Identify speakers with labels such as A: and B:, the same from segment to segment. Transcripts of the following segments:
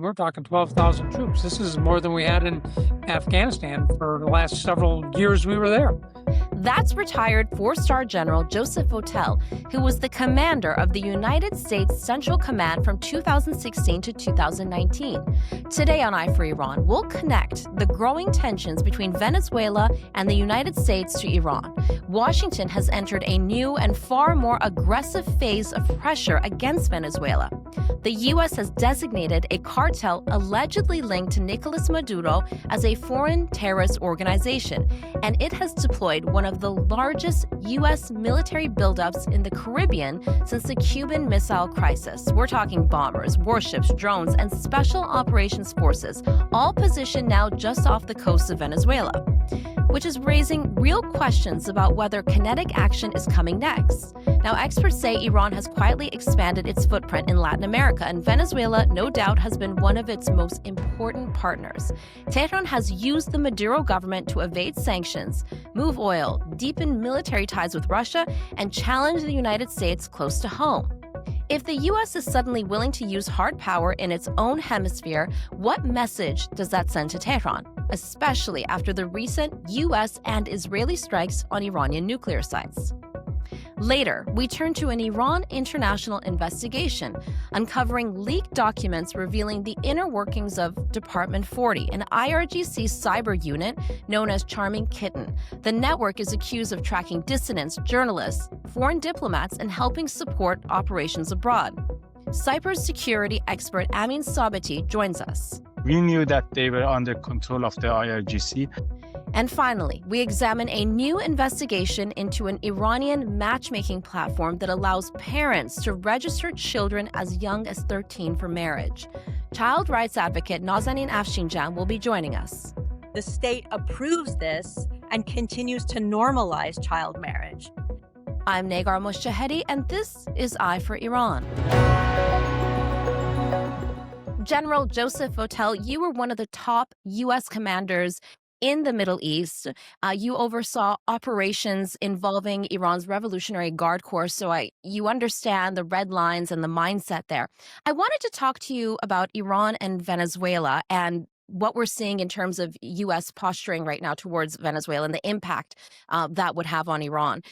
A: We're talking 12,000 troops. This is more than we had in Afghanistan for the last several years we were there.
B: That's retired four-star General Joseph Votel, who was the commander of the United States Central Command from 2016 to 2019. Today on Eye for Iran, we'll connect the growing tensions between Venezuela and the United States to Iran. Washington has entered a new and far more aggressive phase of pressure against Venezuela. The U.S. has designated a cartel allegedly linked to Nicolas Maduro as a foreign terrorist organization, and it has deployed one of the largest U.S. military buildups in the Caribbean since the Cuban Missile Crisis. We're talking bombers, warships, drones, and special operations forces, all positioned now just off the coast of Venezuela, which is raising real questions about whether kinetic action is coming next. Now, experts say Iran has quietly expanded its footprint in Latin America, and Venezuela, no doubt, has been one of its most important partners. Tehran has used the Maduro government to evade sanctions, move oil, deepen military ties with Russia, and challenge the United States close to home. If the U.S. is suddenly willing to use hard power in its own hemisphere, what message does that send to Tehran, especially after the recent U.S. and Israeli strikes on Iranian nuclear sites? Later, we turn to an Iran international investigation, uncovering leaked documents revealing the inner workings of Department 40, an IRGC cyber unit known as Charming Kitten. The network is accused of tracking dissidents, journalists, foreign diplomats, and helping support operations abroad. Cybersecurity expert Amin Sabeti joins us.
C: We knew that they were under control of the IRGC.
B: And finally, we examine a new investigation into an Iranian matchmaking platform that allows parents to register children as young as 13 for marriage. Child rights advocate Nazanin will be joining us.
D: The state approves this and continues to normalize child marriage.
B: I'm Negar Moshahedi, and this is Eye for Iran. General Joseph Votel, you were one of the top U.S. commanders in the Middle East. You oversaw operations involving Iran's Revolutionary Guard Corps, so you understand the red lines and the mindset there. I wanted to talk to you about Iran and Venezuela and what we're seeing in terms of U.S. posturing right now towards Venezuela and the impact that would have on Iran.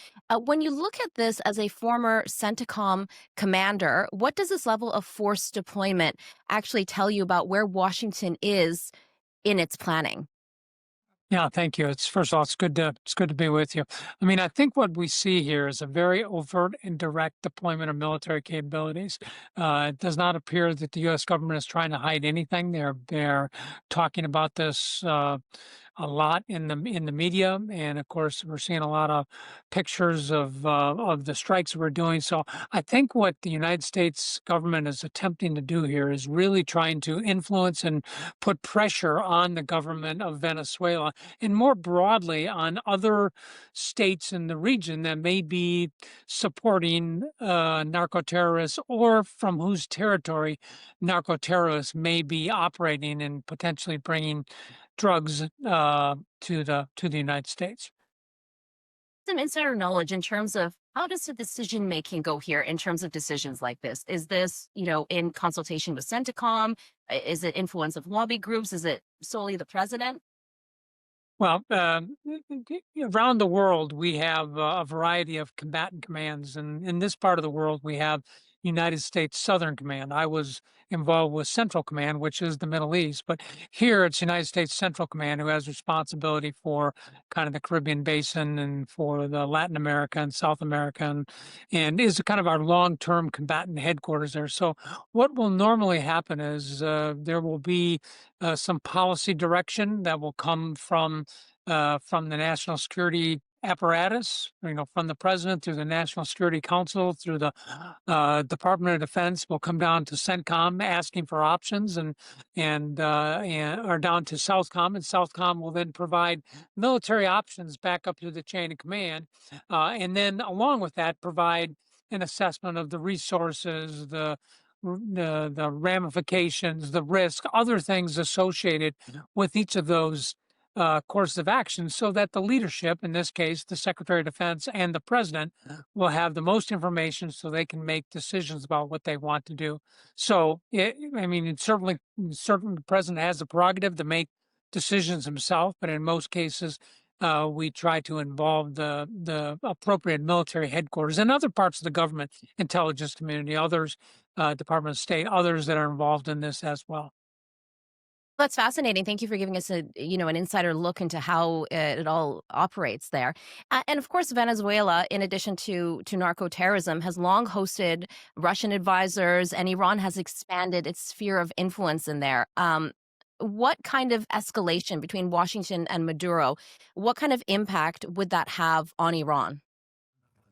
B: When you look at this as a former CENTCOM commander, what does this level of force deployment actually tell you about where Washington is in its planning?
A: Yeah, thank you. First of all, it's good to be with you. I mean, I think what we see here is a very overt and direct deployment of military capabilities. It does not appear that the U.S. government is trying to hide anything. They're talking about this a lot in the media, and of course, we're seeing a lot of pictures of the strikes we're doing. So I think what the United States government is attempting to do here is really trying to influence and put pressure on the government of Venezuela, and more broadly on other states in the region that may be supporting narco-terrorists, or from whose territory narco-terrorists may be operating and potentially bringing drugs to the United States.
B: Some insider knowledge in terms of how does the decision making go here in terms of decisions like this? Is this, in consultation with CENTCOM? Is it influence of lobby groups? Is it solely the president?
A: Well, around the world, we have a variety of combatant commands, and in this part of the world, we have United States Southern Command. I was involved with Central Command, which is the Middle East, but here it's United States Central Command who has responsibility for kind of the Caribbean basin and for the Latin America and South America, and is kind of our long-term combatant headquarters there. So what will normally happen is there will be some policy direction that will come from the national security apparatus, from the president through the National Security Council, through the Department of Defense, will come down to CENTCOM asking for options, and or down to SOUTHCOM, and SOUTHCOM will then provide military options back up to the chain of command, and then along with that provide an assessment of the resources, the ramifications, the risk, other things associated with each of those course of action so that the leadership, in this case, the Secretary of Defense and the President, will have the most information so they can make decisions about what they want to do. So, I mean, it's certainly the President has the prerogative to make decisions himself, but in most cases, we try to involve the appropriate military headquarters and other parts of the government, intelligence community, others, Department of State, others that are involved in this as well.
B: That's fascinating. Thank you for giving us an insider look into how it all operates there. And of course, Venezuela, in addition to narco-terrorism, has long hosted Russian advisors, and Iran has expanded its sphere of influence in there. What kind of escalation between Washington and Maduro, what kind of impact would that have on Iran?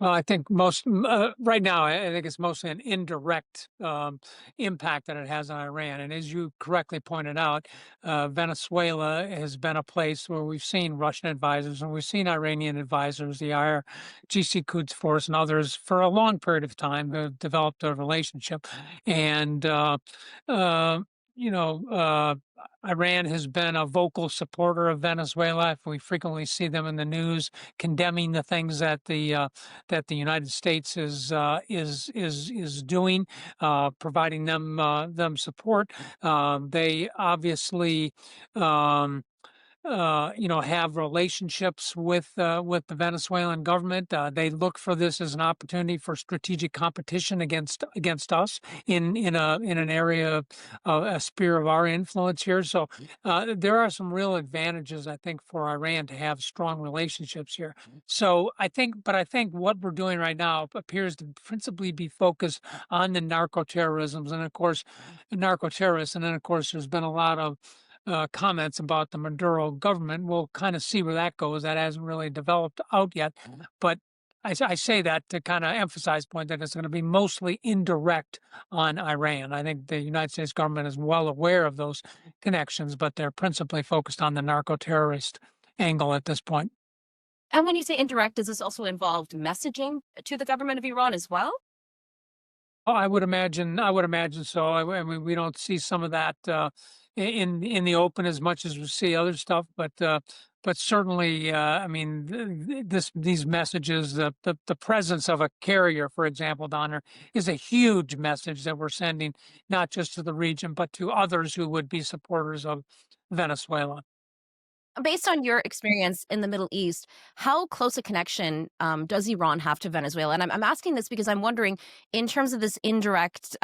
A: Well, I think right now, I think it's mostly an indirect impact that it has on Iran. And as you correctly pointed out, Venezuela has been a place where we've seen Russian advisors and we've seen Iranian advisors, the IRGC Quds Force and others for a long period of time have developed a relationship. And, uh, you know, Iran has been a vocal supporter of Venezuela. We frequently see them in the news condemning the things that the United States is doing, providing them support. They obviously. Have relationships with the Venezuelan government. They look for this as an opportunity for strategic competition against us in an area of a sphere of our influence here. So there are some real advantages, I think, for Iran to have strong relationships here. So I think what we're doing right now appears to principally be focused on the narco-terrorism, and of course, narco-terrorists, and then of course, there's been a lot of comments about the Maduro government. We'll kind of see where that goes. That hasn't really developed out yet. But I say that to kind of emphasize point that it's going to be mostly indirect on Iran. I think the United States government is well aware of those connections, but they're principally focused on the narco-terrorist angle at this point.
B: And when you say indirect, does this also involve messaging to the government of Iran as well?
A: Oh, I would imagine. So. I mean, we don't see some of that in the open as much as we see other stuff, but certainly, I mean, these messages, the presence of a carrier, for example, down there, is a huge message that we're sending, not just to the region, but to others who would be supporters of Venezuela.
B: Based on your experience in the Middle East, how close a connection does Iran have to Venezuela? And I'm asking this because I'm wondering, in terms of this indirect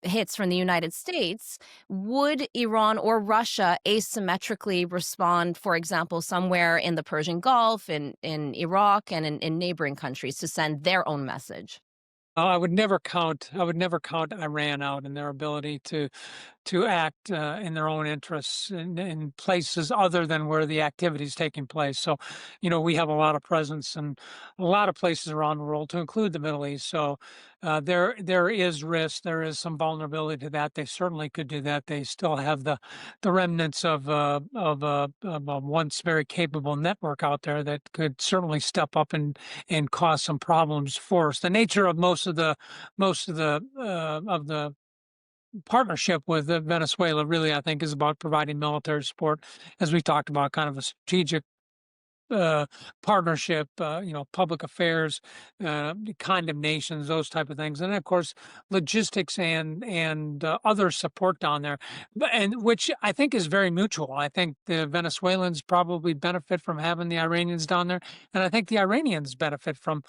B: hits from the United States, would Iran or Russia asymmetrically respond, for example, somewhere in the Persian Gulf, in Iraq, and in neighboring countries to send their own message?
A: I would never count Iran out in their ability to act in their own interests in places other than where the activity is taking place. So, we have a lot of presence in a lot of places around the world, to include the Middle East. So, there is risk, there is some vulnerability to that. They certainly could do that. They still have the remnants of a once very capable network out there that could certainly step up and cause some problems for us. The nature of most of the partnership with Venezuela really, I think, is about providing military support, as we talked about, kind of a strategic partnership, public affairs, condemnations, those type of things, and of course logistics and other support down there, and which I think is very mutual. I think the Venezuelans probably benefit from having the Iranians down there, and I think the Iranians benefit from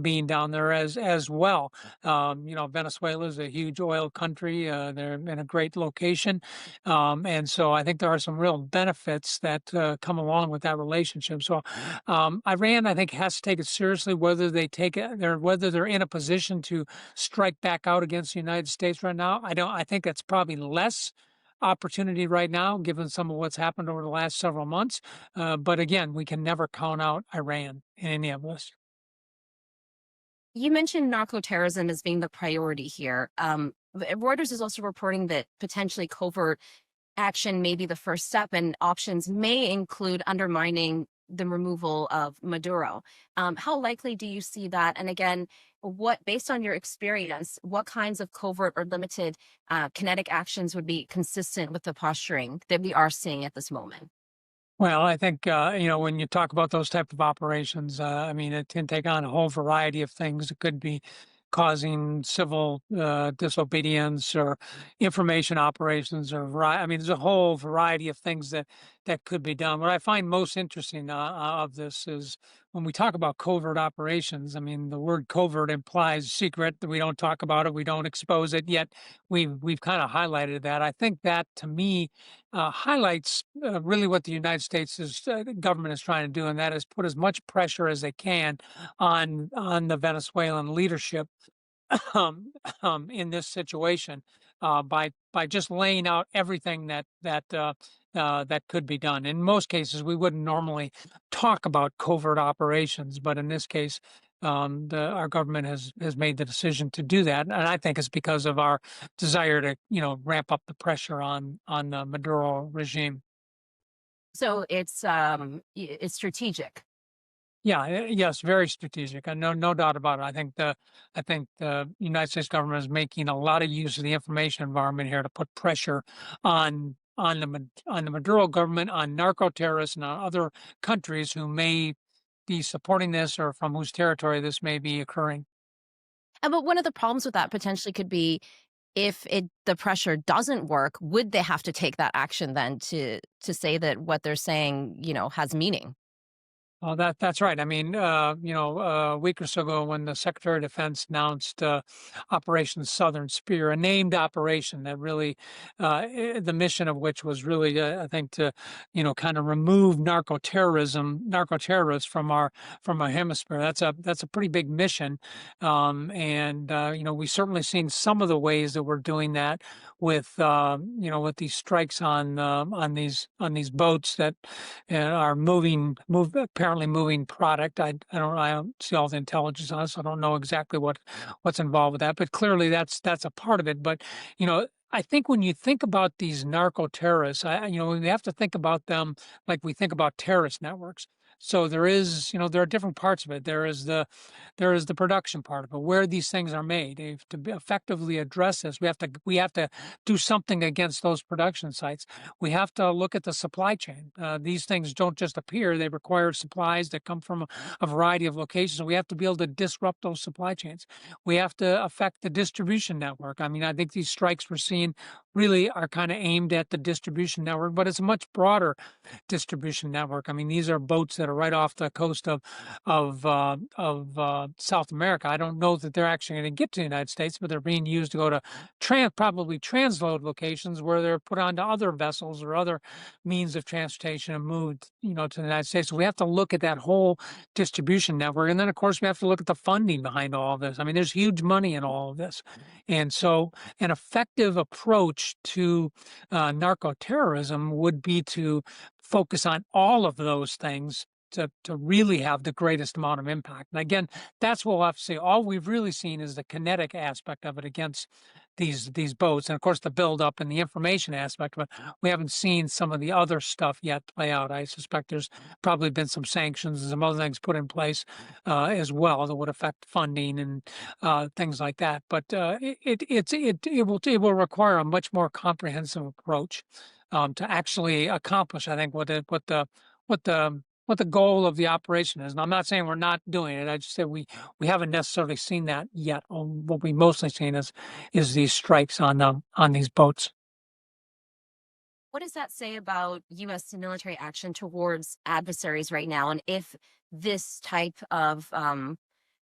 A: being down there as well. Venezuela is a huge oil country. They're in a great location, and so I think there are some real benefits that come along with that relationship. So Iran, I think, has to take it seriously, whether they're in a position to strike back out against the United States right now. I think that's probably less opportunity right now, given some of what's happened over the last several months. But again, we can never count out Iran in any of this.
B: You mentioned narco-terrorism as being the priority here. Reuters is also reporting that potentially covert action may be the first step, and options may include undermining the removal of Maduro. How likely do you see that? And again, based on your experience, what kinds of covert or limited kinetic actions would be consistent with the posturing that we are seeing at this moment?
A: Well, I think, when you talk about those type of operations, I mean, it can take on a whole variety of things. It could be causing civil disobedience or information operations I mean, there's a whole variety of things that could be done. What I find most interesting of this is when we talk about covert operations. I mean, the word covert implies secret, that we don't talk about it, we don't expose it, yet we've kind of highlighted that. I think that, to me, highlights really what the United States government is trying to do, and that is put as much pressure as they can on the Venezuelan leadership um, in this situation, by just laying out everything that could be done. In most cases, we wouldn't normally talk about covert operations, but in this case, our government has made the decision to do that, and I think it's because of our desire to ramp up the pressure on the Maduro regime.
B: So it's strategic.
A: Yeah, yes, very strategic. No doubt about it. I think the United States government is making a lot of use of the information environment here to put pressure on the Maduro government, on narco terrorists, and on other countries who may be supporting this or from whose territory this may be occurring.
B: But one of the problems with that potentially could be if the pressure doesn't work, would they have to take that action then to say that what they're saying, has meaning?
A: Oh, that's right. I mean, a week or so ago, when the Secretary of Defense announced Operation Southern Spear, a named operation that really, the mission of which was really, I think, to, kind of remove narco terrorists from our hemisphere. That's a pretty big mission, and we certainly seen some of the ways that we're doing that with these strikes on these boats that apparently moving product. I don't see all the intelligence on it, so I don't know exactly what's involved with that. But clearly, that's a part of it. But I think when you think about these narco terrorists, we have to think about them like we think about terrorist networks. So there are different parts of it. There is the production part of it, where these things are made. Effectively address this, we have to do something against those production sites. We have to look at the supply chain. These things don't just appear; they require supplies that come from a variety of locations. And we have to be able to disrupt those supply chains. We have to affect the distribution network. I mean, I think these strikes we're seeing really are kind of aimed at the distribution network, but it's a much broader distribution network. I mean, these are boats that are right off the coast of South America. I don't know that they're actually going to get to the United States, but they're being used to go to probably transload locations where they're put onto other vessels or other means of transportation and moved, to the United States. So we have to look at that whole distribution network, and then of course we have to look at the funding behind all of this. I mean, there's huge money in all of this, and so an effective approach to narco terrorism would be to focus on all of those things to really have the greatest amount of impact. And again, that's what we'll have to say. All we've really seen is the kinetic aspect of it against these boats, and of course the buildup and the information aspect of it. We haven't seen some of the other stuff yet play out. I suspect there's probably been some sanctions and some other things put in place as well that would affect funding and things like that. But it will require a much more comprehensive approach to actually accomplish, I think, what the goal of the operation is. And I'm not saying we're not doing it. I just said we haven't necessarily seen that yet. What we mostly seen is these strikes on these boats.
B: What does that say about U.S. military action towards adversaries right now, and if this type of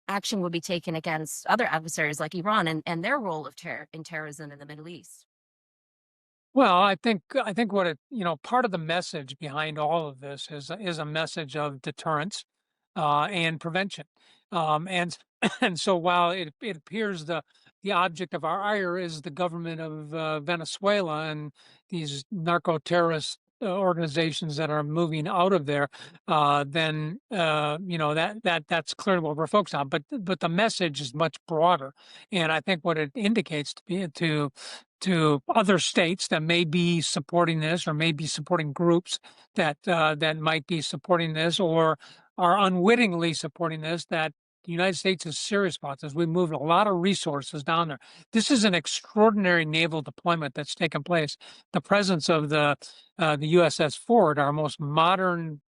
B: action would be taken against other adversaries like Iran and their role of in terrorism in the Middle East?
A: Well, I think part of the message behind all of this is a message of deterrence and prevention. And and so while it appears the object of our ire is the government of Venezuela and these narco terrorist organizations that are moving out of there, then that's clearly what we're focused on. But the message is much broader, and I think what it indicates to other states that may be supporting this, or may be supporting groups that might be supporting this, or are unwittingly supporting this, that the United States is serious about this. We moved a lot of resources down there. This is an extraordinary naval deployment that's taken place. The presence of the USS Ford, our most modern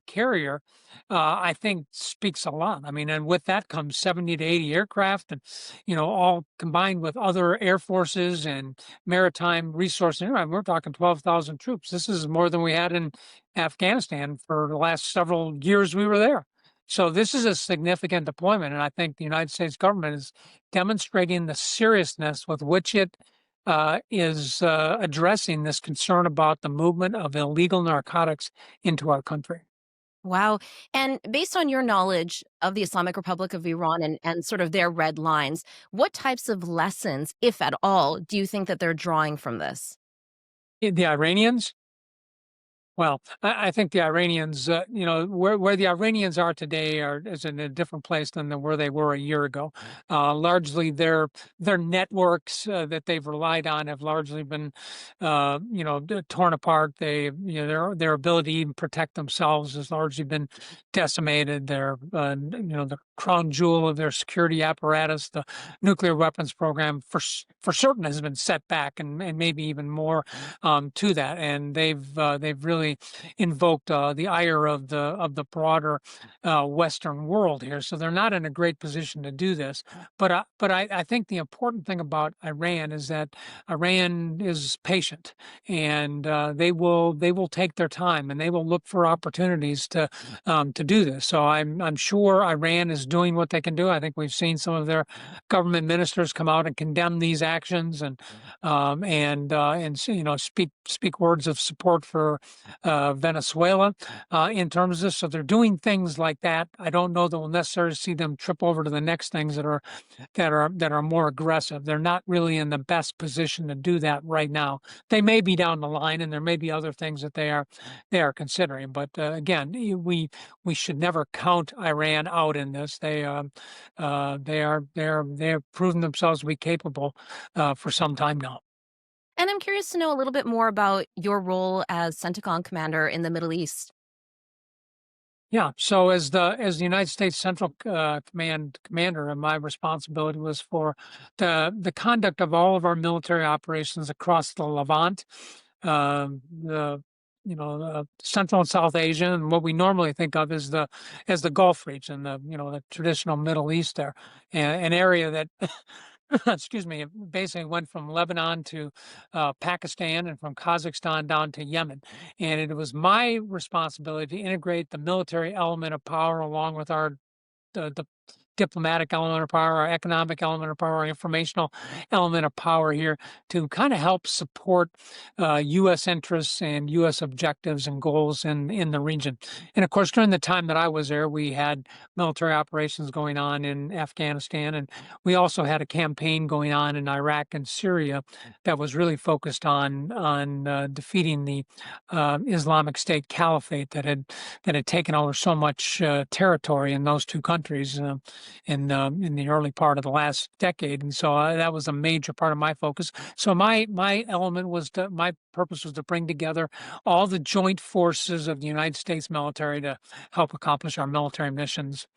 A: carrier, I think speaks a lot. I mean, and with that comes 70 to 80 aircraft, and all combined with other air forces and maritime resources. We're talking 12,000 troops. This is more than we had in Afghanistan for the last several years we were there. So this is a significant deployment, and I think the United States government is demonstrating the seriousness with which it is addressing this concern about the movement of illegal narcotics into our country.
B: Wow. And based on your knowledge of the Islamic Republic of Iran and sort of their red lines, what types of lessons, if at all, do you think that they're drawing from this?
A: The Iranians, well, I think the Iranians, where the Iranians are today is in a different place than where they were a year ago. Largely, their networks that they've relied on have largely been, torn apart. Their ability to even protect themselves has largely been decimated. The crown jewel of their security apparatus, the nuclear weapons program, for certain has been set back, and maybe even more to that. And they've really invoked the ire of the broader Western world here. So they're not in a great position to do this. But I think the important thing about Iran is that Iran is patient, and they will take their time, and they will look for opportunities to do this. So I'm sure Iran is doing what they can do. I think we've seen some of their government ministers come out and condemn these actions, and speak words of support for Venezuela in terms of this. So they're doing things like that. I don't know that we'll necessarily see them trip over to the next things that are more aggressive. They're not really in the best position to do that right now. They may be down the line, and there may be other things that they are considering. But again, we should never count Iran out in this. They have proven themselves to be capable for some time now.
B: And I'm curious to know a little bit more about your role as CENTCOM commander in the Middle East.
A: Yeah. So as the United States Central Command commander, my responsibility was for the conduct of all of our military operations across the Levant, the Central and South Asia, and what we normally think of as the Gulf region, the traditional Middle East there, an area that excuse me, it basically went from Lebanon to Pakistan, and from Kazakhstan down to Yemen. And it was my responsibility to integrate the military element of power along with the diplomatic element of power, our economic element of power, our informational element of power here, to kind of help support U.S. interests and U.S. objectives and goals in the region. And of course, during the time that I was there, we had military operations going on in Afghanistan, and we also had a campaign going on in Iraq and Syria that was really focused on defeating the Islamic State Caliphate that had taken over so much territory in those two countries in the early part of the last decade. And so that was a major part of my focus. So my purpose was to bring together all the joint forces of the United States military to help accomplish our military missions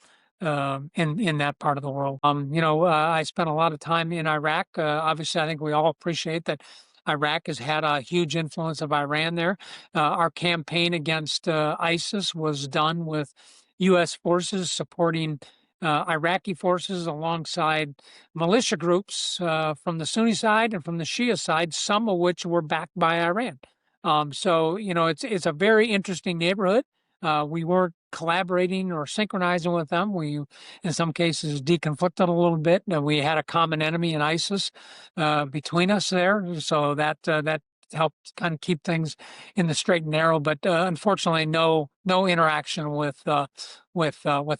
A: in that part of the world. I spent a lot of time in Iraq. Obviously, I think we all appreciate that Iraq has had a huge influence of Iran there. Our campaign against ISIS was done with U.S. forces supporting Iraqi forces alongside militia groups from the Sunni side and from the Shia side, some of which were backed by Iran. So it's a very interesting neighborhood. We weren't collaborating or synchronizing with them. We, in some cases, deconflicted a little bit. We had a common enemy in ISIS between us there, so that helped kind of keep things in the straight and narrow. But unfortunately, no interaction with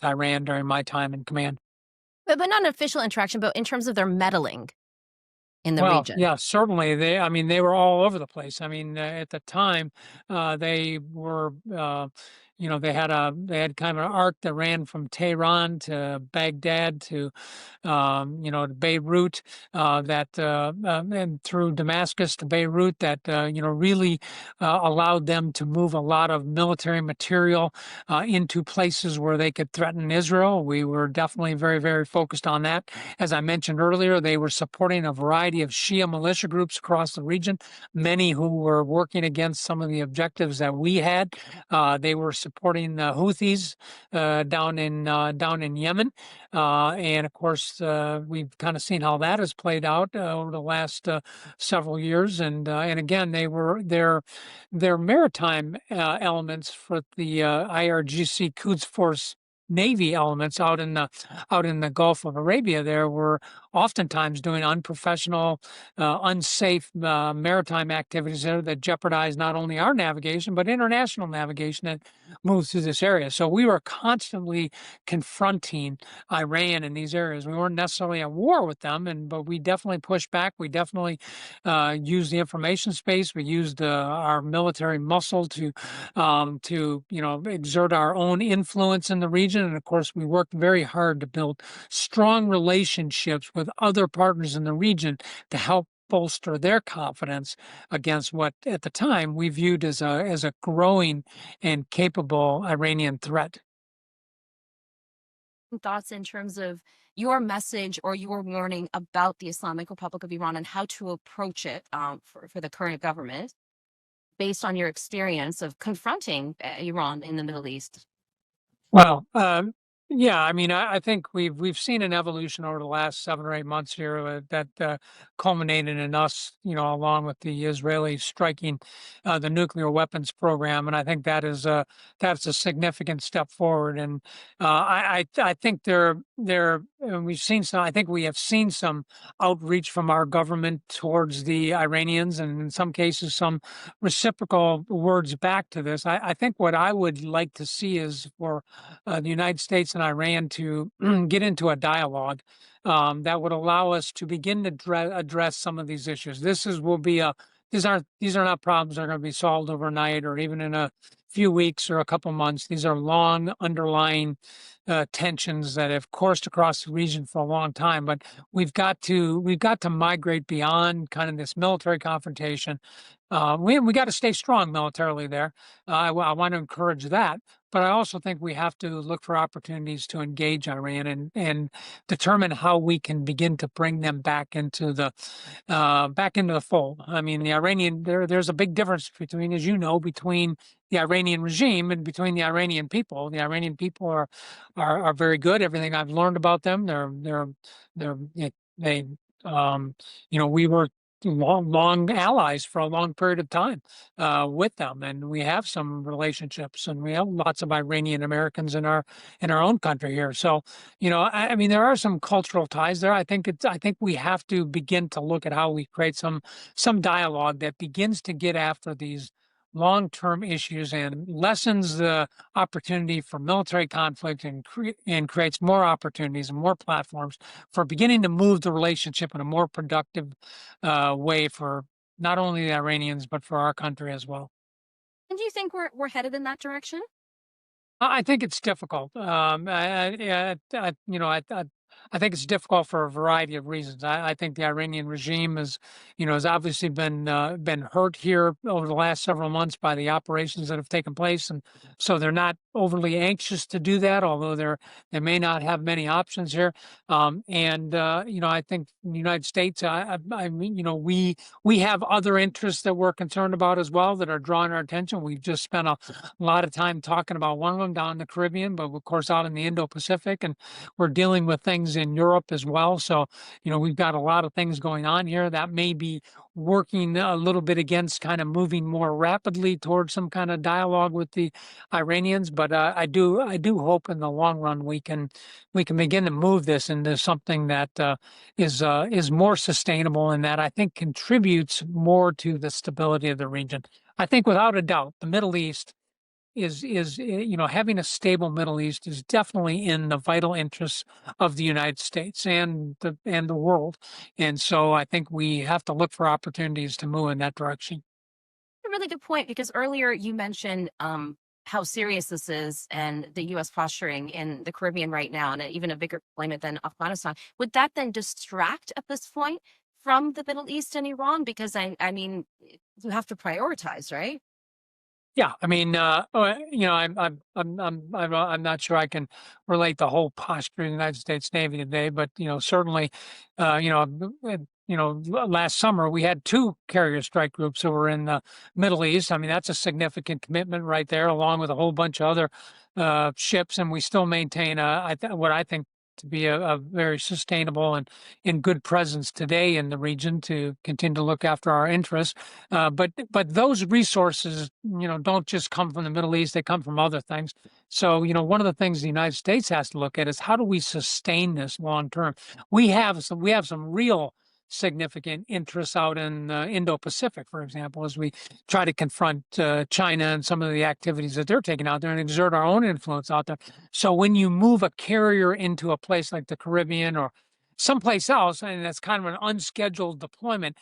A: Iran during my time in command.
B: But not an official interaction, but in terms of their meddling in the region.
A: Yeah, certainly. They were all over the place. At the time, they were, they had kind of an arc that ran from Tehran to Baghdad to Beirut, and through Damascus to Beirut, that really allowed them to move a lot of military material into places where they could threaten Israel. We were definitely very, very focused on that. As I mentioned earlier, they were supporting a variety of Shia militia groups across the region, many who were working against some of the objectives that we had. They were supporting the Houthis down in Yemen. And of course, we've kind of seen how that has played out over the last several years. And again, their maritime elements for the IRGC Quds Force Navy elements out in the Gulf of Arabia. There were oftentimes doing unprofessional, unsafe maritime activities there that jeopardize not only our navigation but international navigation that moves through this area. So we were constantly confronting Iran in these areas. We weren't necessarily at war with them, but we definitely pushed back. We definitely used the information space. We used our military muscle to exert our own influence in the region. And of course, we worked very hard to build strong relationships with other partners in the region to help bolster their confidence against what at the time we viewed as a growing and capable Iranian threat.
B: Thoughts in terms of your message or your warning about the Islamic Republic of Iran and how to approach it for the current government based on your experience of confronting Iran in the Middle East?
A: Well, yeah, I mean, I think we've seen an evolution over the last 7 or 8 months here that culminated in us, along with the Israelis striking the nuclear weapons program, and I think that's a significant step forward. And I think we've seen some. I think we have seen some outreach from our government towards the Iranians, and in some cases, some reciprocal words back to this. I think what I would like to see is for the United States and Iran to get into a dialogue that would allow us to begin to address some of these issues. These are not problems that are going to be solved overnight or even in a few weeks or a couple months. These are long underlying tensions that have coursed across the region for a long time. But we've got to migrate beyond kind of this military confrontation. We got to stay strong militarily there. I want to encourage that. But I also think we have to look for opportunities to engage Iran and determine how we can begin to bring them back into the fold. I mean, there's a big difference between, as you know, between the Iranian regime and between the Iranian people. The Iranian people are very good. Everything I've learned about them, we were long allies for a long period of time with them, and we have some relationships, and we have lots of Iranian Americans in our own country here. So, I mean, there are some cultural ties there. I think we have to begin to look at how we create some dialogue that begins to get after these long-term issues and lessens the opportunity for military conflict and creates more opportunities and more platforms for beginning to move the relationship in a more productive way for not only the Iranians but for our country as well.
B: And do you think we're headed in that direction?
A: I think it's difficult. I think it's difficult for a variety of reasons. I think the Iranian regime has obviously been hurt here over the last several months by the operations that have taken place, and so they're not overly anxious to do that. Although they may not have many options here. I think the United States. I mean, we have other interests that we're concerned about as well that are drawing our attention. We've just spent a lot of time talking about one of them down in the Caribbean, but of course out in the Indo-Pacific, and we're dealing with things in Europe as well. So, we've got a lot of things going on here that may be working a little bit against kind of moving more rapidly towards some kind of dialogue with the Iranians. But I do hope in the long run we can begin to move this into something that is more sustainable and that I think contributes more to the stability of the region. I think without a doubt, the Middle East is having a stable Middle East is definitely in the vital interests of the United States and the world. And so I think we have to look for opportunities to move in that direction.
B: A really good point, because earlier you mentioned how serious this is and the U.S. posturing in the Caribbean right now, and even a bigger deployment than Afghanistan, would that then distract at this point from the Middle East and Iran? Because I mean, you have to prioritize, right?
A: Yeah, I mean, I'm not sure I can relate the whole posture of the United States Navy today, but certainly, last summer we had two carrier strike groups that were in the Middle East. I mean, that's a significant commitment right there, along with a whole bunch of other ships, and we still maintain what I think to be a very sustainable and in good presence today in the region to continue to look after our interests. But those resources, don't just come from the Middle East; they come from other things. So, one of the things the United States has to look at is how do we sustain this long term? We have some real significant interests out in Indo-Pacific, for example, as we try to confront China and some of the activities that they're taking out there and exert our own influence out there. So when you move a carrier into a place like the Caribbean or someplace else, and that's kind of an unscheduled deployment,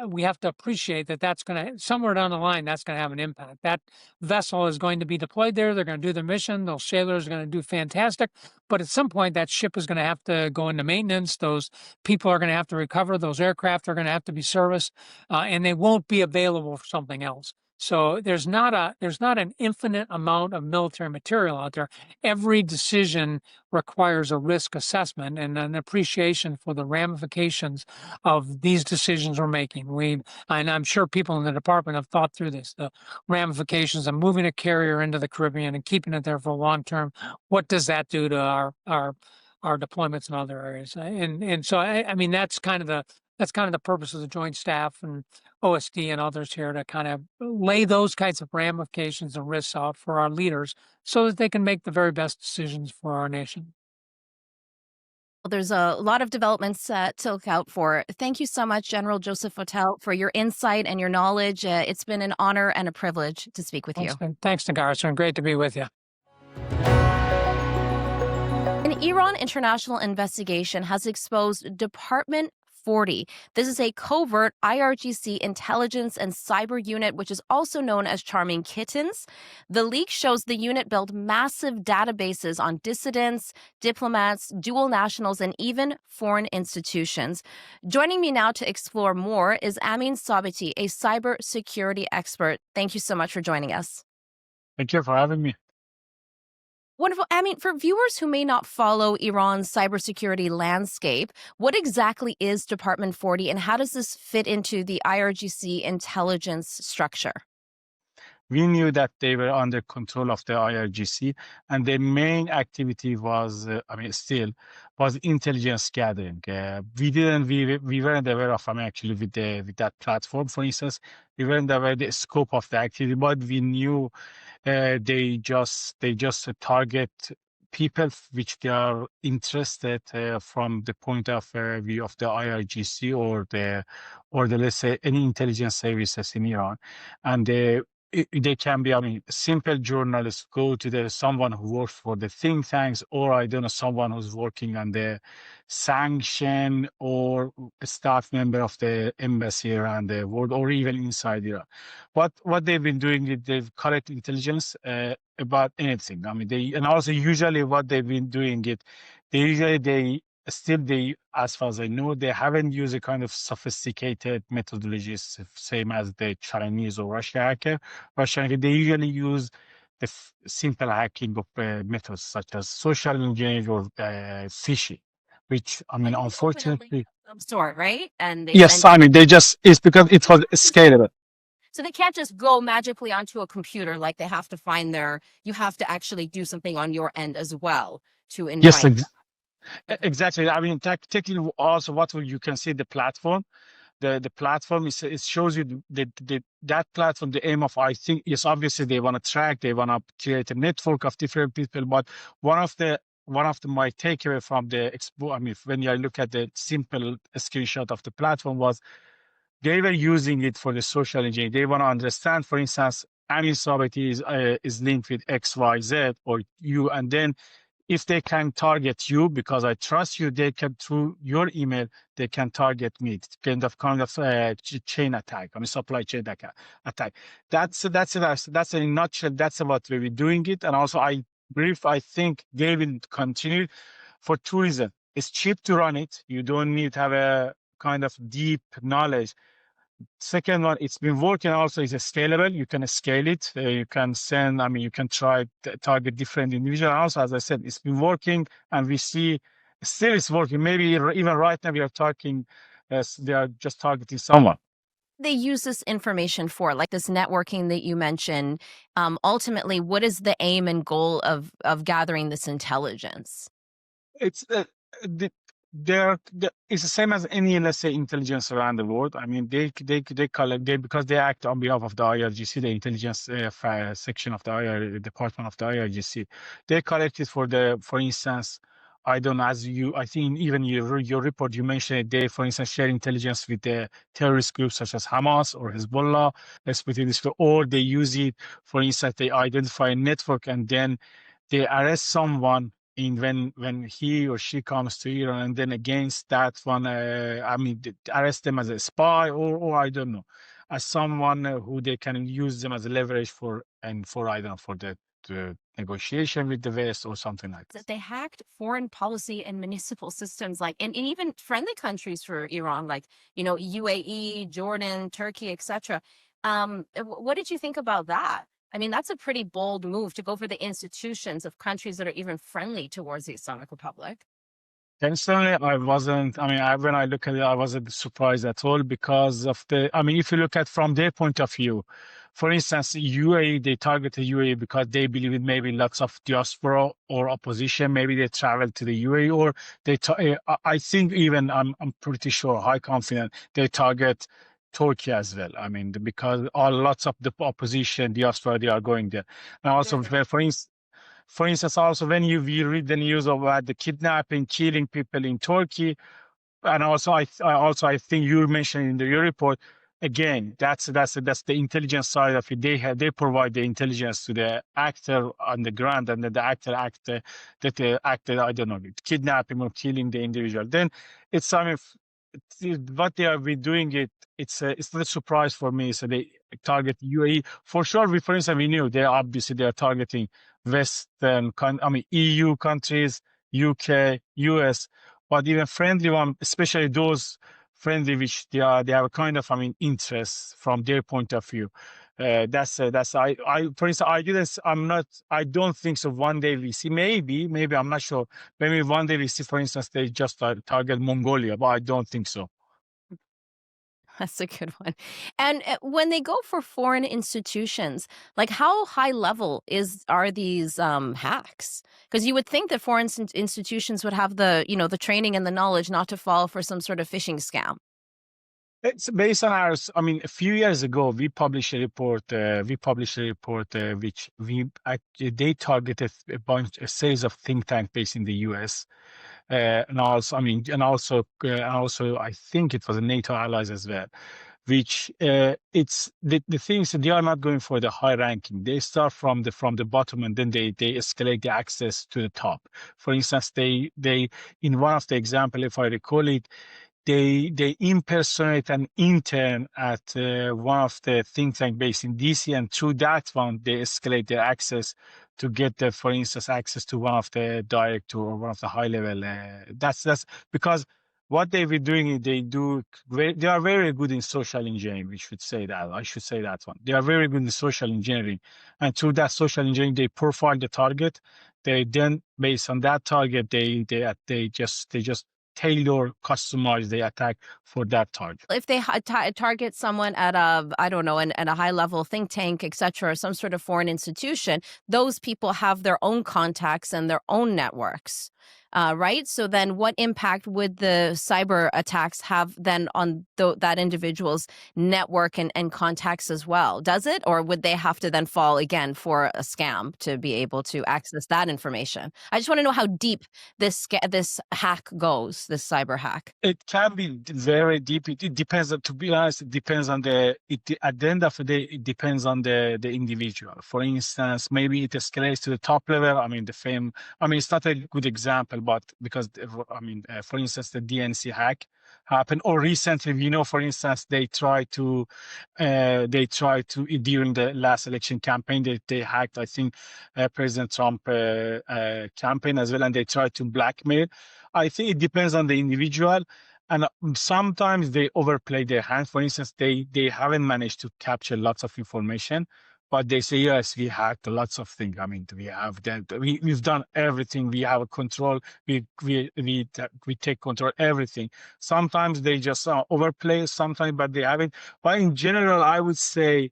A: we have to appreciate that that's going to, somewhere down the line, that's going to have an impact. That vessel is going to be deployed there. They're going to do their mission. Those sailors are going to do fantastic. But at some point, that ship is going to have to go into maintenance. Those people are going to have to recover. Those aircraft are going to have to be serviced, and they won't be available for something else. So there's not an infinite amount of military material out there. Every decision requires a risk assessment and an appreciation for the ramifications of these decisions we're making. And I'm sure people in the department have thought through this, the ramifications of moving a carrier into the Caribbean and keeping it there for long term. What does that do to our deployments in other areas? And so I mean that's kind of the purpose of the Joint Staff and OSD and others here to kind of lay those kinds of ramifications and risks out for our leaders so that they can make the very best decisions for our nation.
B: Well, there's a lot of developments to look out for. Thank you so much, General Joseph Votel, for your insight and your knowledge. It's been an honor and a privilege to speak with you.
A: Thanks, Nagar. It's been great to be with you.
B: An Iran international investigation has exposed Department 40. This is a covert IRGC intelligence and cyber unit, which is also known as Charming Kittens. The leak shows the unit built massive databases on dissidents, diplomats, dual nationals, and even foreign institutions. Joining me now to explore more is Amin Sabeti, a cybersecurity expert. Thank you so much for joining us.
C: Thank you for having me.
B: Wonderful. I mean, for viewers who may not follow Iran's cybersecurity landscape, what exactly is Department 40 and how does this fit into the IRGC intelligence structure?
C: We knew that they were under control of the IRGC, and their main activity was, still was intelligence gathering. We weren't aware of, actually with that platform, for instance, we weren't aware of the scope of the activity, but we knew they just target people which they are interested from the point of view of the IRGC or the let's say any intelligence services in Iran, and they can be, simple journalists go to someone who works for the think tanks, or I don't know, someone who's working on the sanction, or a staff member of the embassy around the world, or even inside Iran. What they've been doing is they've collected intelligence about anything. And also usually what they've been doing they, as far as I know, they haven't used a kind of sophisticated methodologies, same as the Chinese or Russian hacker. They usually use the simple hacking of methods such as social engineering or phishing, which, unfortunately.
B: Some sort, right? And
C: yes, it's because it was scalable.
B: So they can't just go magically onto a computer, like you have to actually do something on your end as well to invite.
C: Yes, exactly. Technically, also what you can see the platform. The platform it shows you that platform. The aim of, I think, is obviously they want to track, they want to create a network of different people. But one of my takeaway from the expo, when I look at the simple screenshot of the platform, was they were using it for the social engineering. They want to understand, for instance, Amin Sabeti is linked with XYZ or you, and then if they can target you because I trust you, they can, through your email, they can target me. It's kind of chain attack. I mean, supply chain attack. That's in a nutshell. That's about where we're doing it. And also, I think they will continue for two reasons. It's cheap to run it. You don't need to have a kind of deep knowledge. Second one, it's been working also, is scalable. You can scale it. You can send, I mean, you can try to target different individuals. Also, as I said, it's been working and we see still it's working. Maybe even right now we are talking, they are just targeting someone.
B: They use this information for, like this networking that you mentioned. Ultimately, what is the aim and goal of gathering this intelligence?
C: It's it's the same as any, let's say, intelligence around the world. I mean, they collect, because they act on behalf of the IRGC, the intelligence section of the department of the IRGC. They collect it for instance, I don't know, I think even your report, you mentioned they, for instance, share intelligence with the terrorist groups such as Hamas or Hezbollah, let's put it this way, or they use it, for instance, they identify a network and then they arrest someone when he or she comes to Iran, and then against that one, I mean, arrest them as a spy or I don't know, as someone who they can use them as a leverage for I don't know, for the negotiation with the West or something like that.
B: That they hacked foreign policy and municipal systems, like and even friendly countries for Iran, like UAE, Jordan, Turkey, etc. What did you think about that? I mean, that's a pretty bold move to go for the institutions of countries that are even friendly towards the Islamic Republic.
C: Personally, I wasn't, I mean, when I look at it, I wasn't surprised at all because of I mean, if you look at from their point of view, for instance, UAE, they targeted UAE because they believe in maybe lots of diaspora or opposition. Maybe they travel to the UAE, or I think even, I'm pretty sure, high confident, they target Turkey as well. I mean, because lots of the opposition diaspora, they are going there. And also, for instance, also when you read the news about the kidnapping, killing people in Turkey, and also I think you mentioned in your report, again, that's the intelligence side of it. They provide the intelligence to the actor on the ground, and then the actor I don't know, kidnapping or killing the individual. Then it's, I mean, what they are doing it's not a surprise for me. So they target UAE for sure. For instance, we knew they are targeting Western, EU countries, UK, US, but even friendly one, especially those friendly which they have a kind of, I mean, interest from their point of view. That's for instance, I don't think so. One day we see, maybe I'm not sure. Maybe one day we see, for instance, they just target Mongolia, but I don't think so.
B: That's a good one. And when they go for foreign institutions, like how high level are these hacks? Because you would think that foreign institutions would have the the training and the knowledge not to fall for some sort of phishing scam.
C: It's based on ours. I mean, a few years ago, we published a report. Which they targeted a series of think tanks based in the U.S. And also, I think it was a NATO allies as well. Which it's the things that they are not going for the high ranking. They start from the bottom and then they escalate the access to the top. For instance, they in one of the example, if I recall it, they impersonate an intern at one of the think tank based in DC, and through that one they escalate their access to get for instance, access to one of the director or one of the high level. That's because what they were doing is they are very good in social engineering. I should say that one. They are very good in social engineering, and through that social engineering, they profile the target. They then, based on that target, they just tailor, customize the attack for that target.
B: If they target someone at I don't know, at a high level think tank, etc., or some sort of foreign institution, those people have their own contacts and their own networks. right? So then what impact would the cyber attacks have then on that individual's network and contacts as well? Does it? Or would they have to then fall again for a scam to be able to access that information? I just want to know how deep this hack goes, this cyber hack.
C: It can be very deep. It depends. To be honest, it depends on at the end of the day, it depends on the individual. For instance, maybe it escalates to the top level. I mean, it's not a good example, but because for instance, the DNC hack happened, or recently, for instance, they tried to during the last election campaign, they hacked, I think, President Trump campaign as well, and they tried to blackmail. I think it depends on the individual, and sometimes they overplay their hand. For instance, they haven't managed to capture lots of information, but they say, yes, we hacked lots of things. I mean, we have that. We've done everything. We have a control. We take control everything. Sometimes they just overplay. Sometimes, but they haven't. But in general, I would say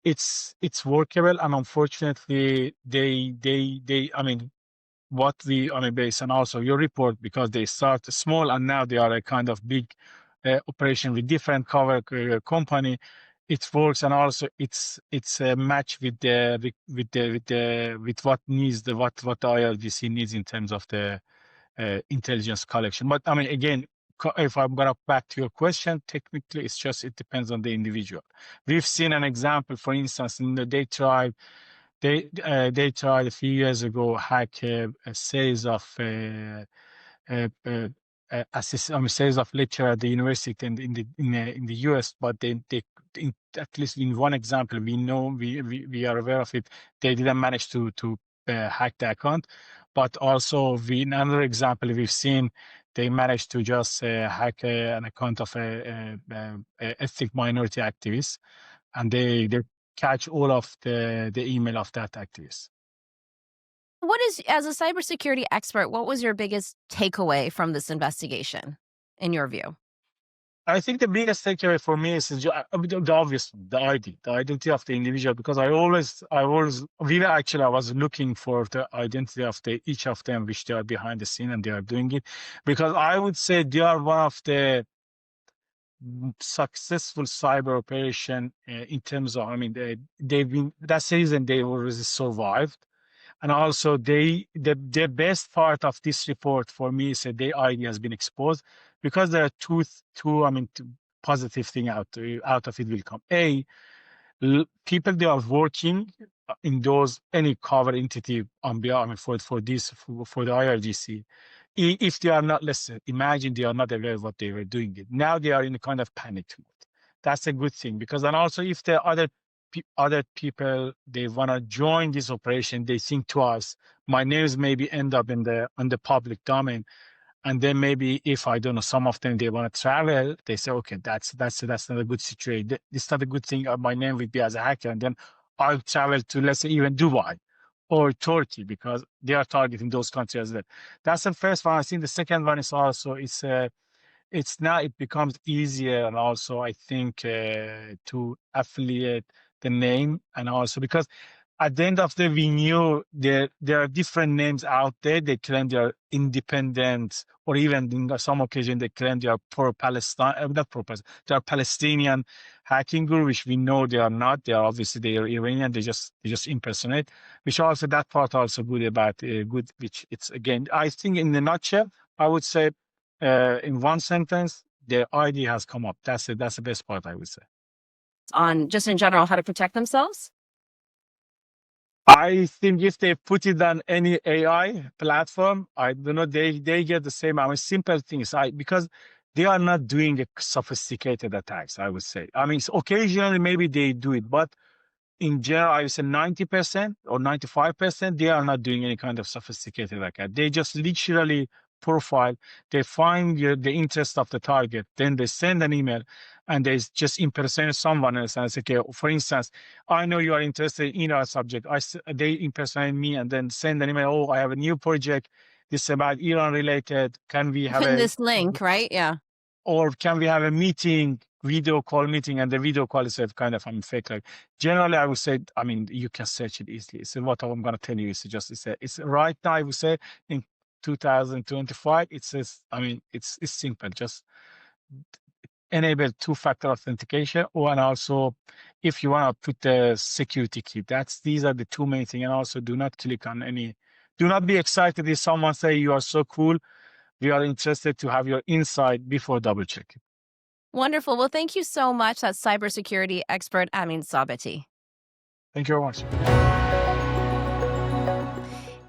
C: it's workable, and unfortunately, based on also your report, because they start small and now they are a kind of big operation with different cover company. It works, and also it's a match with what needs what the IRGC needs in terms of the intelligence collection. But I mean, again, if I'm gonna back to your question, technically it depends on the individual. We've seen an example, for instance, they tried a few years ago hack a series of sales of lecture at the university and in the US, but at least in one example, we are aware of it. They didn't manage to hack the account, but also in another example we've seen they managed to just hack an account of a ethnic minority activist, and they catch all of the email of that activist.
B: As a cybersecurity expert, what was your biggest takeaway from this investigation, in your view?
C: I think the biggest takeaway for me is the obvious, the identity of the individual, because I was looking for the identity of each of them, which they are behind the scene and they are doing it, because I would say they are one of the successful cyber operation in terms of, that's the reason they always survived. And also the best part of this report for me is that their ID has been exposed, because there are two positive thing out of it will come. People, they are working in any cover entity on behalf for the IRGC. If they are not, imagine they are not aware of what they were doing. Now they are in a kind of panic mode. That's a good thing, because then also if there are other people, they want to join this operation, they think twice. My names maybe end up on the public domain, and then maybe if I don't know, some of them they want to travel, they say, okay, that's not a good situation. It's not a good thing. My name would be as a hacker, and then I'll travel to, let's say, even Dubai or Turkey, because they are targeting those countries as well. That's the first one. I think the second one is also it becomes easier, and also I think to affiliate the name, and also because at the end of the day, we knew there are different names out there. They claim they are independent, or even in some occasion they claim they are pro-Palestine, not pro-Palestine, they are Palestinian hacking group, which we know they are not. They are obviously they are Iranian. They just impersonate. Which also that part also good about good. Which it's again, I think in the nutshell, I would say in one sentence, their ID has come up. That's the best part, I would say.
B: On just in general, how to protect themselves?
C: I think if they put it on any AI platform, I don't know, they get the same. Simple things. Because they are not doing sophisticated attacks, I would say. Occasionally maybe they do it, but in general, I would say 90% or 95%, they are not doing any kind of sophisticated attack. They just literally profile, they find the interest of the target, then they send an email, and they just impersonate someone else and say, okay, for instance, I know you are interested in our subject. They impersonate me and then send an email, oh, I have a new project, this is about Iran related, can we have
B: this link, right? Yeah.
C: Or can we have a video call meeting, and the video call is a kind of fake. Like generally, I would say, you can search it easily. So what I'm going to tell you is it's right now, I would say, in 2025, it says, I mean, it's simple. Just enable two-factor authentication, and also if you want to put the security key. These are the two main things. And also do not click on any, do not be excited if someone say you are so cool. We are interested to have your insight before double check.
B: Wonderful. Well, thank you so much. That's cybersecurity expert Amin Sabeti.
C: Thank you very much.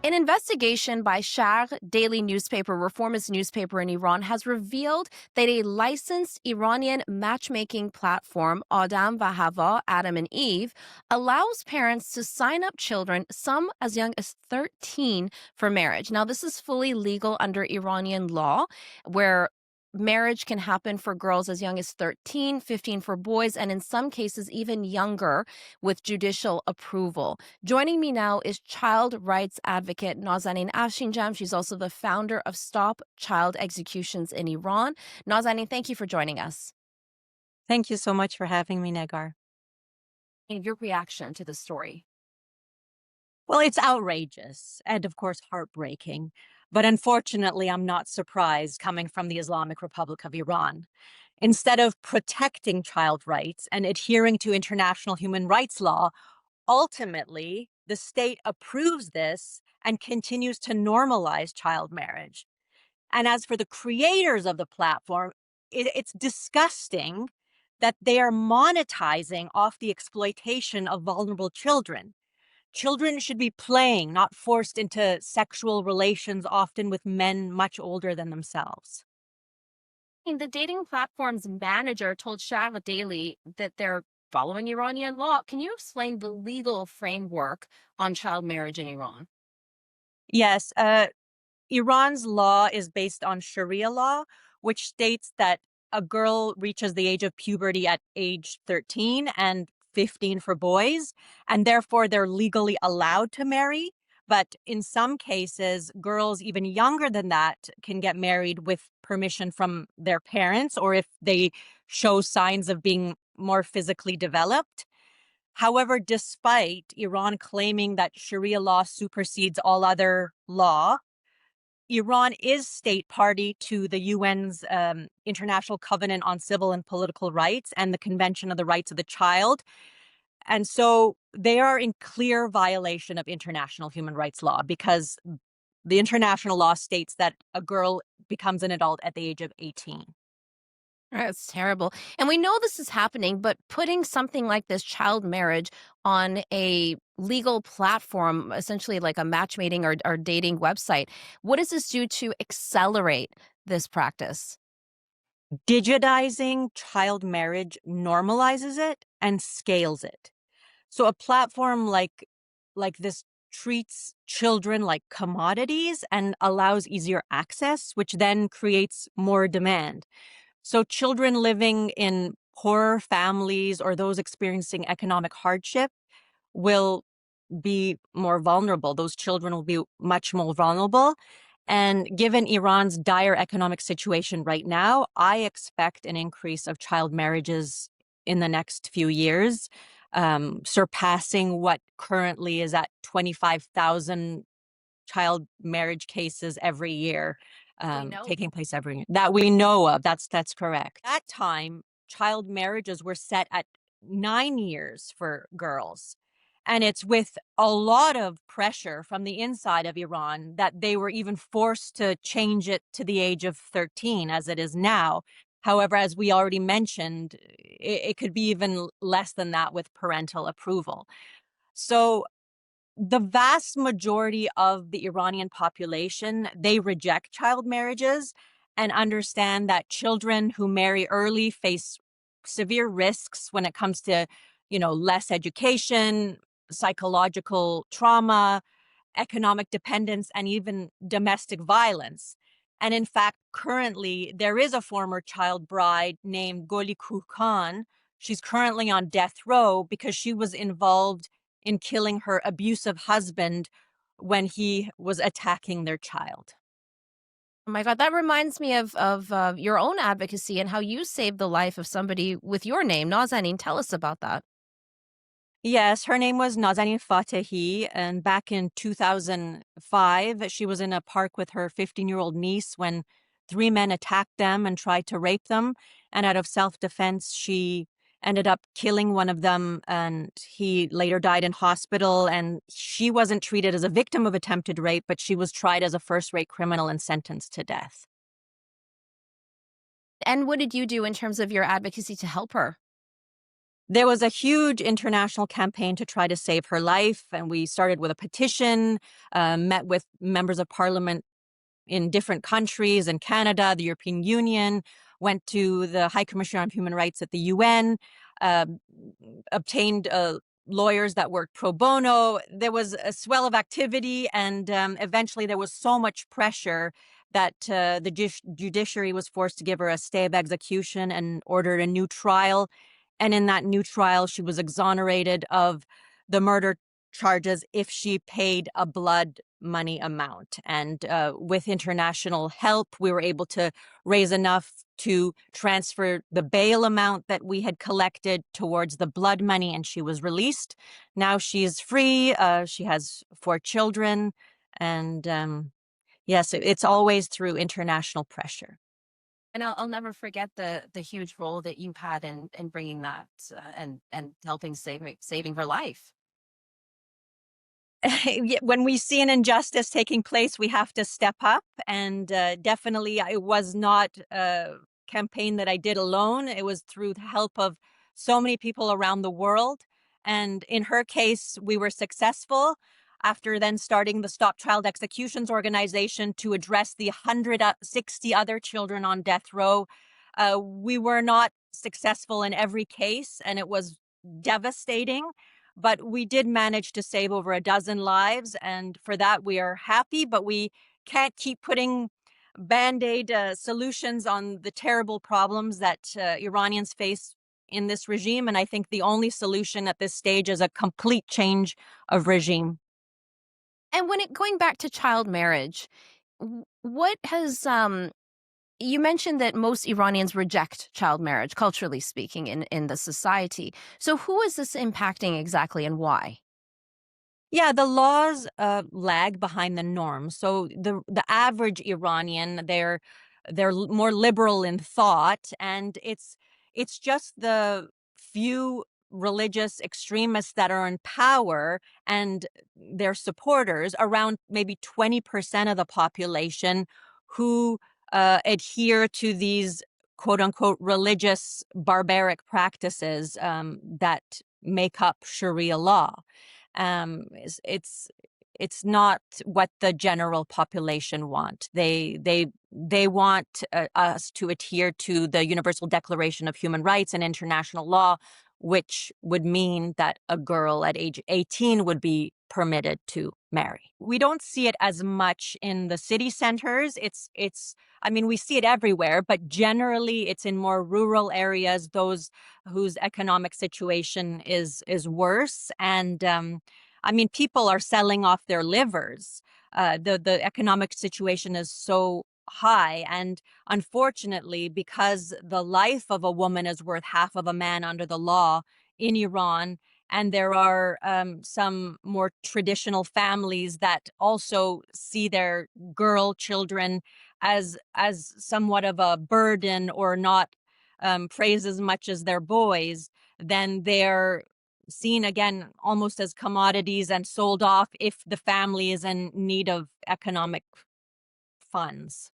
B: An investigation by Shahr daily newspaper, reformist newspaper in Iran, has revealed that a licensed Iranian matchmaking platform, Adam va Hava, Adam and Eve, allows parents to sign up children, some as young as 13, for marriage. Now, this is fully legal under Iranian law, where marriage can happen for girls as young as 13, 15 for boys, and in some cases even younger with judicial approval. Joining me now is child rights advocate Nazanin Afshinjam. She's also the founder of Stop Child Executions in Iran. Nazanin, thank you for joining us.
D: Thank you so much for having me, Negar.
B: And your reaction to the story?
D: Well, it's outrageous and, of course, heartbreaking. But unfortunately, I'm not surprised coming from the Islamic Republic of Iran. Instead of protecting child rights and adhering to international human rights law, ultimately, the state approves this and continues to normalize child marriage. And as for the creators of the platform, it's disgusting that they are monetizing off the exploitation of vulnerable children. Children should be playing, not forced into sexual relations, often with men much older than themselves.
B: The dating platform's manager told Shahr Daily that they're following Iranian law. Can you explain the legal framework on child marriage in Iran?
D: Yes, Iran's law is based on Sharia law, which states that a girl reaches the age of puberty at age 13 and 15 for boys, and therefore they're legally allowed to marry. But in some cases, girls even younger than that can get married with permission from their parents or if they show signs of being more physically developed. However, despite Iran claiming that Sharia law supersedes all other law, Iran is state party to the UN's International Covenant on Civil and Political Rights and the Convention of the Rights of the Child. And so they are in clear violation of international human rights law because the international law states that a girl becomes an adult at the age of 18.
B: That's terrible. And we know this is happening, but putting something like this, child marriage, on a legal platform, essentially like a matchmaking or dating website, what does this do to accelerate this practice?
D: Digitizing child marriage normalizes it and scales it. So a platform like this treats children like commodities and allows easier access, which then creates more demand. So children living in poorer families or those experiencing economic hardship will be more vulnerable. Those children will be much more vulnerable. And given Iran's dire economic situation right now, I expect an increase of child marriages in the next few years, surpassing what currently is at 25,000 child marriage cases every year taking place every year that we know of. That's correct. At that time, child marriages were set at 9 years for girls. And it's with a lot of pressure from the inside of Iran that they were even forced to change it to the age of 13 as it is now. However, as we already mentioned, it could be even less than that with parental approval. So the vast majority of the Iranian population, they reject child marriages and understand that children who marry early face severe risks when it comes to, less education, psychological trauma, economic dependence, and even domestic violence. And in fact, currently, there is a former child bride named Goli Khan. She's currently on death row because she was involved in killing her abusive husband when he was attacking their child.
B: Oh my God, that reminds me of your own advocacy and how you saved the life of somebody with your name, Nazanin. Tell us about that.
D: Yes, her name was Nazanin Fatehi, and back in 2005, she was in a park with her 15-year-old niece when three men attacked them and tried to rape them. And out of self-defense, she ended up killing one of them, and he later died in hospital. And she wasn't treated as a victim of attempted rape, but she was tried as a first-rate criminal and sentenced to death.
B: And what did you do in terms of your advocacy to help her?
D: There was a huge international campaign to try to save her life, and we started with a petition, met with members of parliament in different countries, in Canada, the European Union, went to the High Commissioner on Human Rights at the UN, uh, obtained lawyers that worked pro bono. There was a swell of activity, and eventually there was so much pressure that the judiciary was forced to give her a stay of execution and ordered a new trial. And in that new trial, she was exonerated of the murder charges if she paid a blood money amount. And with international help, we were able to raise enough to transfer the bail amount that we had collected towards the blood money, and she was released. Now she is free. She has 4 children. And yes, it's always through international pressure.
B: And I'll never forget the huge role that you've had in bringing that and helping saving her life.
D: When we see an injustice taking place, we have to step up. And definitely, it was not a campaign that I did alone. It was through the help of so many people around the world. And in her case, we were successful after then starting the Stop Child Executions organization to address the 160 other children on death row. We were not successful in every case, and it was devastating. But we did manage to save over a dozen lives, and for that we are happy, but we can't keep putting Band-Aid solutions on the terrible problems that Iranians face in this regime. And I think the only solution at this stage is a complete change of regime.
B: And going back to child marriage, what has you mentioned that most Iranians reject child marriage, culturally speaking, in the society. So who is this impacting exactly, and why?
D: Yeah, the laws lag behind the norms. So the average Iranian, they're more liberal in thought, and it's just the few religious extremists that are in power and their supporters, around maybe 20% of the population, who adhere to these quote unquote religious barbaric practices that make up Sharia law. It's not what the general population want. They want us to adhere to the Universal Declaration of Human Rights and international law, which would mean that a girl at age 18 would be permitted to marry. We don't see it as much in the city centers. I mean, we see it everywhere, but generally it's in more rural areas, those whose economic situation is worse. And I mean, people are selling off their livers. The economic situation is so high, and unfortunately, because the life of a woman is worth half of a man under the law in Iran, and there are some more traditional families that also see their girl children as somewhat of a burden, or not praised as much as their boys, then they're seen again almost as commodities and sold off if the family is in need of economic funds.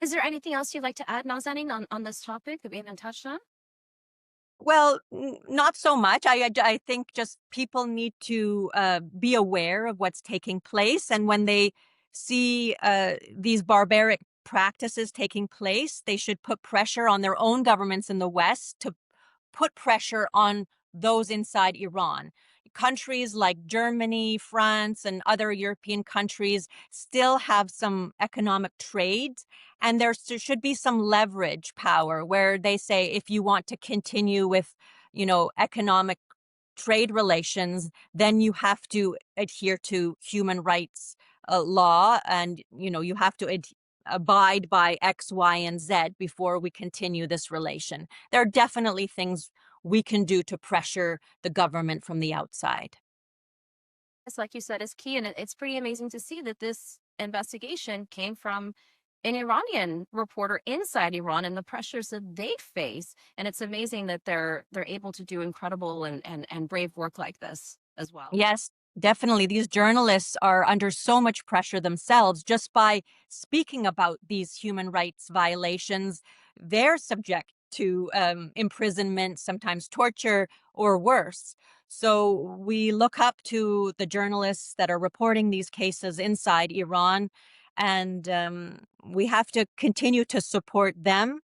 B: Is there anything else you'd like to add, Nazanin, on this topic that we haven't touched on?
D: Well, not so much. I think just people need to be aware of what's taking place. And when they see these barbaric practices taking place, they should put pressure on their own governments in the West to put pressure on those inside Iran. Countries like Germany, France, and other European countries still have some economic trade, and there should be some leverage power where they say, if you want to continue with, economic trade relations, then you have to adhere to human rights law, and you have to abide by X, Y, and Z before we continue this relation. There are definitely things we can do to pressure the government from the outside.
B: It's like you said, is key. And it's pretty amazing to see that this investigation came from an Iranian reporter inside Iran and the pressures that they face. And it's amazing that they're able to do incredible and brave work like this as well.
D: Yes, definitely. These journalists are under so much pressure themselves just by speaking about these human rights violations. They're subject to imprisonment, sometimes torture, or worse. So we look up to the journalists that are reporting these cases inside Iran, and we have to continue to support them.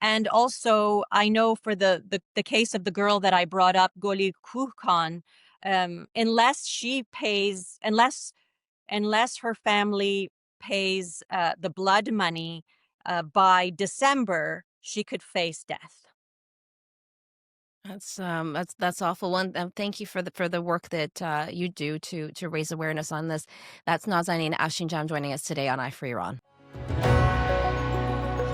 D: And also, I know for the case of the girl that I brought up, Goli Kuhkan, unless her family pays the blood money by December, she could face death.
B: That's awful. One, thank you for the work that you do to raise awareness on this. That's Nazanin Ashinjam joining us today on iFree Iran.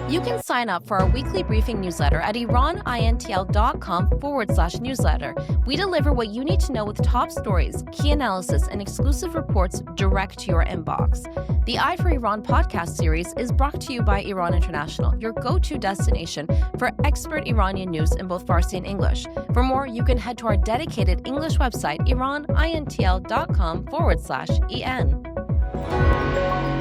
B: You can sign up for our weekly briefing newsletter at iranintl.com/newsletter. We deliver what you need to know with top stories, key analysis, and exclusive reports direct to your inbox. The iFree Iran podcast series is brought to you by Iran International, your go-to destination for expert Iranian news in both Farsi and English. For more, you can head to our dedicated English website, iranintl.com/en.